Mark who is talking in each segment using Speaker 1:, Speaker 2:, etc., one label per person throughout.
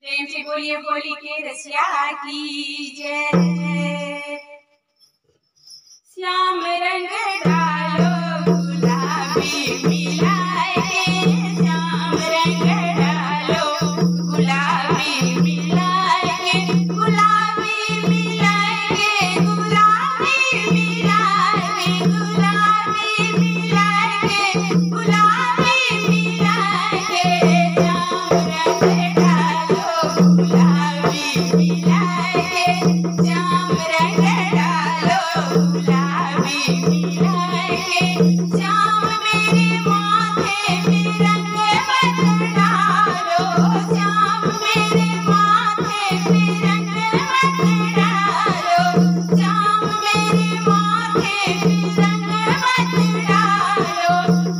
Speaker 1: प्रेम से बोलिए होली के रसिया की जय। श्याम रंग डालो गुलाबी मिलाए, श्याम रंग डालो गुलाबी मिलाए, गुलाबी मिलाए, गुलाबी मिलाए, गुलाबी मिलाए, गुलाबी मिलाए, श्याम रंग डालो गुलाबी मिलाए, श्याम रंग डालो गुलाबी मिलाए, श्याम मेरे माथे पे रंग मत डालो, श्याम मेरे माथे पे रंग मत डालो, श्याम मेरे माथे पे रंग मत डालो,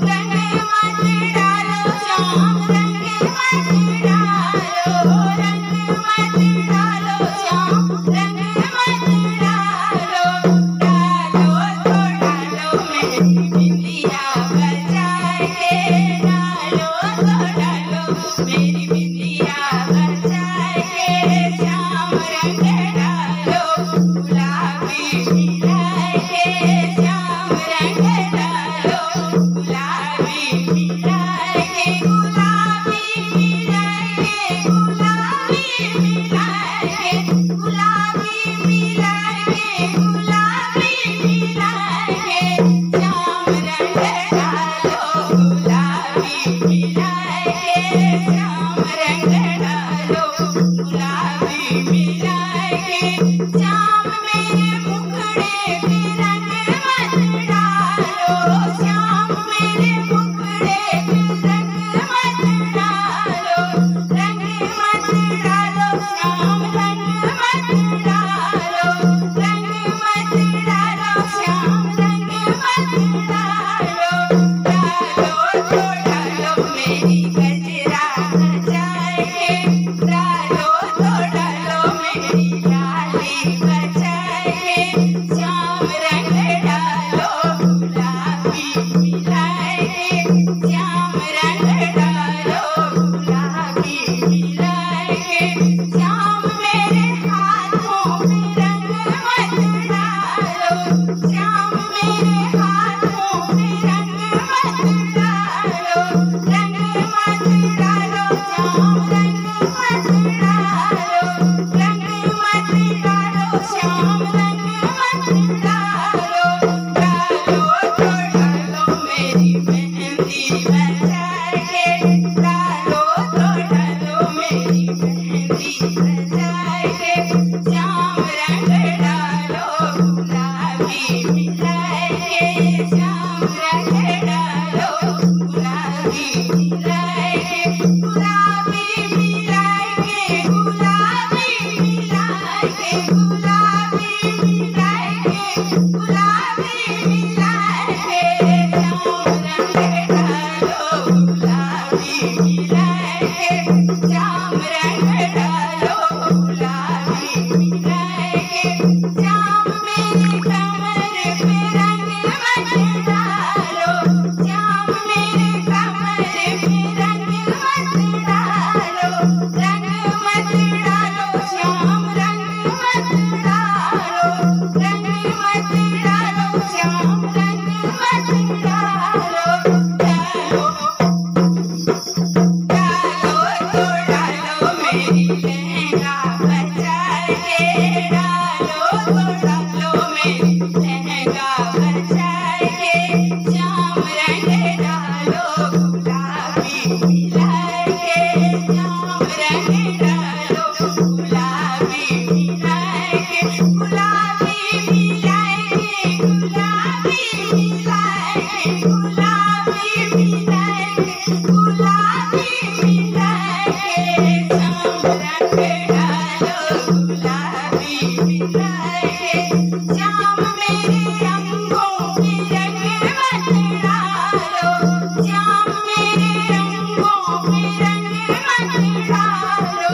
Speaker 1: रंग मत डालो, श्याम रंग मत डालो, रंग मत डालो, श्याम रंग मत डालो, डालो तो डालो मेरी बिंदिया बजाए, डालो तो डालो मेरी बिंदिया बजाए, श्याम रंग डालो गुलाबी मिलाए, श्याम रंग डालो गुलाबी मिलाए, गुलाबी मिलाए, गुलाबी मिलाए, गुलाबी मिलाए, गुलाबी मिलाए, श्याम रंग डालो गुलाबी मिलाए, श्याम रंग डालो गुलाबी मिलाए, श्याम मेरे मुखड़े पे रंग मत डालो, श्याम मेरे मुखड़े पे रंग मत डालो, रंग मत डालो, श्याम रंग मत डालो, रंग मत डालो, श्याम रंग मत डालो, डालो तो डालो मेरी गजरा बजाए, डालो तो डालो मेरी लाली बजाए, श्याम रंग डालो गुलाबी मिलाए, श्याम रंग डालो गुलाबी मिलाए, श्याम मेरे हाथों में रंग मत डालो, श्याम मेरे हाथों में रंग मत डालो, रंग मत डालो, श्याम रंग मत डालो, रंग मत डालो, श्याम रंग मत डालो, डालो तो डालो मेरी मेहंदी बजाए, डालो तो डालो मेरी मेहंदी बजाए, श्याम रंग डालो गुलाबी मिलाए, श्याम रंग डालो गुलाबी मिलाए, गुलाबी मिलाए, गुलाबी मिलाए, गुलाबी मिलाए, गुलाबी मिलाए, श्याम रंग डालो गुलाबी मिलाए, श्याम रंग डालो गुलाबी मिलाए, श्याम मेरे कमर पे रंग मत डालो, श्याम मेरे कमर पे रंग मत डालो, रंग मत डालो, श्याम रंग मत डालो, रंग मत डालो, श्याम रंग मत डालो, डालो तो डालो मेरी लहंगा बजाए, डालो तो डालो मेरी लहंगा बजाए, श्याम रंग डालो गुलाबी मिलाए, श्याम रंग डालो गुलाबी मिलाए, गुलाबी मिलाए, गुलाबी मिलाए, गुलाबी मिलाए, गुलाबी मिलाए, श्याम रंग डालो गुलाबी मिलाए, श्याम मेरे अंगों पे रंग मत डालो, श्याम मेरे अंगों पे रंग मत डालो,